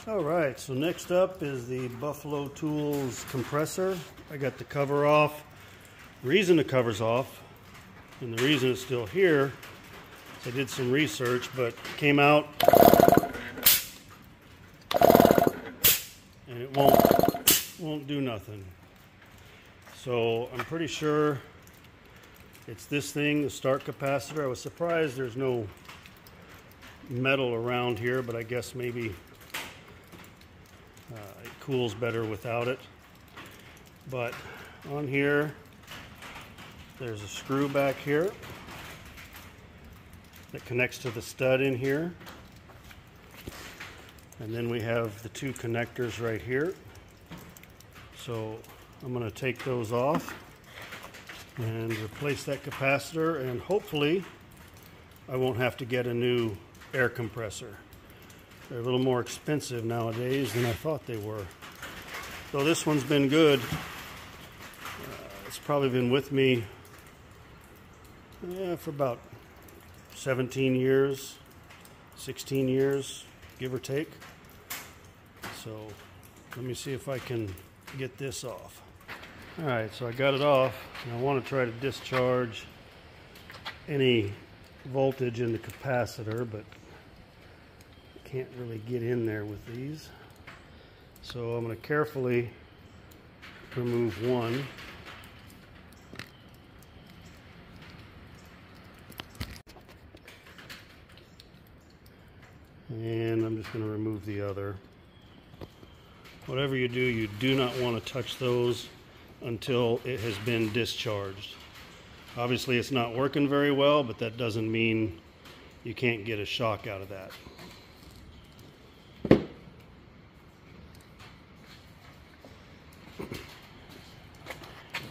Alright, so next up is the Buffalo Tools compressor. I got the cover off. The reason the cover's off, and the reason it's still here, is I did some research, but it came out and it won't do nothing. So I'm pretty sure it's this thing, the Start Capacitor. I was surprised there's no metal around here, but I guess maybe it cools better without it. But on here, there's a screw back here that connects to the stud in here. And then we have the two connectors right here. So I'm going to take those off and replace that capacitor, and hopefully I won't have to get a new air compressor. They're a little more expensive nowadays than I thought they were. So this one's been good. It's probably been with me for about 17 years, 16 years, give or take. So let me see if I can get this off. Alright, so I got it off, and I want to try to discharge any voltage in the capacitor, but can't really get in there with these. So I'm going to carefully remove one. And I'm just going to remove the other. Whatever you do not want to touch those until it has been discharged. Obviously it's not working very well, but that doesn't mean you can't get a shock out of that.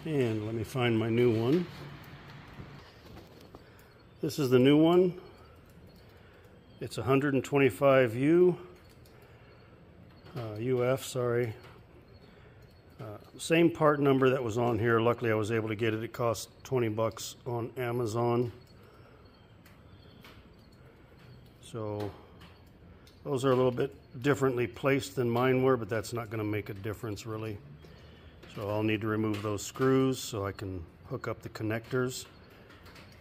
And let me find my new one. This is the new one. It's 125 UF, sorry. Same part number that was on here. Luckily I was able to get it. It cost 20 bucks on Amazon. So those are a little bit differently placed than mine were, but that's not going to make a difference really. So I'll need to remove those screws so I can hook up the connectors,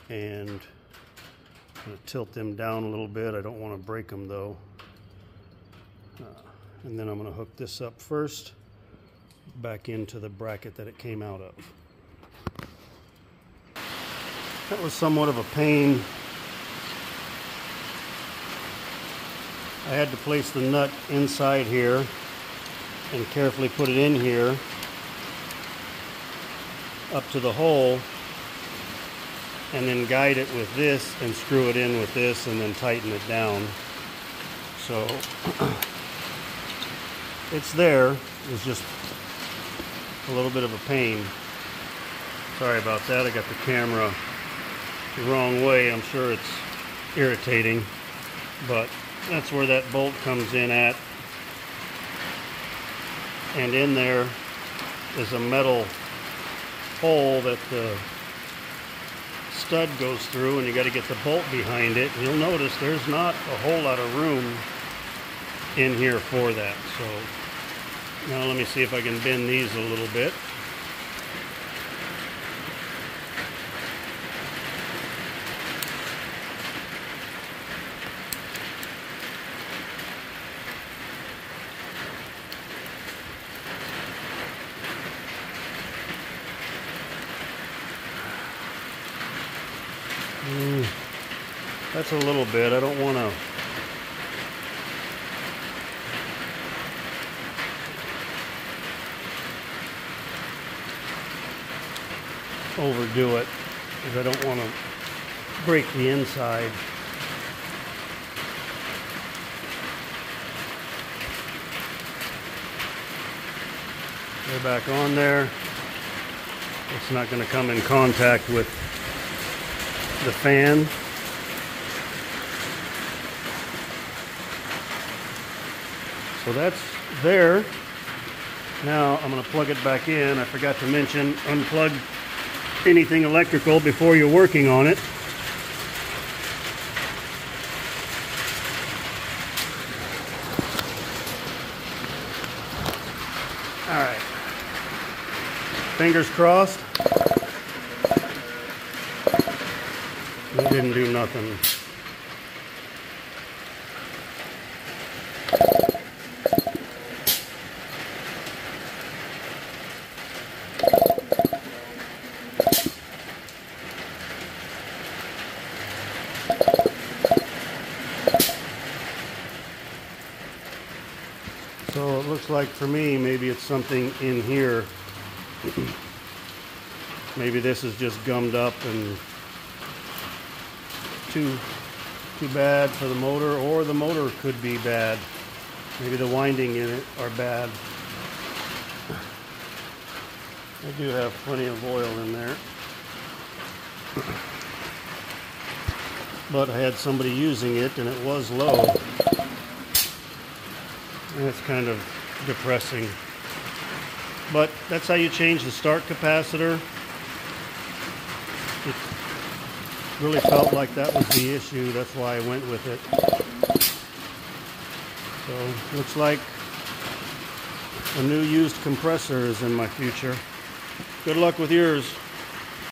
and I'm going to tilt them down a little bit. I don't want to break them though. And then I'm going to hook this up first back into the bracket that it came out of. That was somewhat of a pain. I had to place the nut inside here and carefully put it in here up to the hole, and then guide it with this and screw it in with this and then tighten it down. So it's there. It's just a little bit of a pain. Sorry about that. I got the camera the wrong way. I'm sure it's irritating, but that's where that bolt comes in at. And in there is a metal hole that the stud goes through, and you got to get the bolt behind it. And you'll notice there's not a whole lot of room in here for that. So now let me see if I can bend these a little bit. That's a little bit. I don't want to overdo it, because I don't want to break the inside. They're back on there. It's not going to come in contact with the fan. So that's there. Now I'm going to plug it back in. I forgot to mention, unplug anything electrical before you're working on it. All right. Fingers crossed. It didn't do nothing. So it looks like for me, maybe it's something in here. Maybe this is just gummed up and too bad for the motor, or the motor could be bad. Maybe the winding in it are bad. I do have plenty of oil in there. But I had somebody using it and it was low. That's kind of depressing. But that's how you change the start capacitor. It really felt like that was the issue. That's why I went with it. So looks like a new used compressor is in my future. Good luck with yours.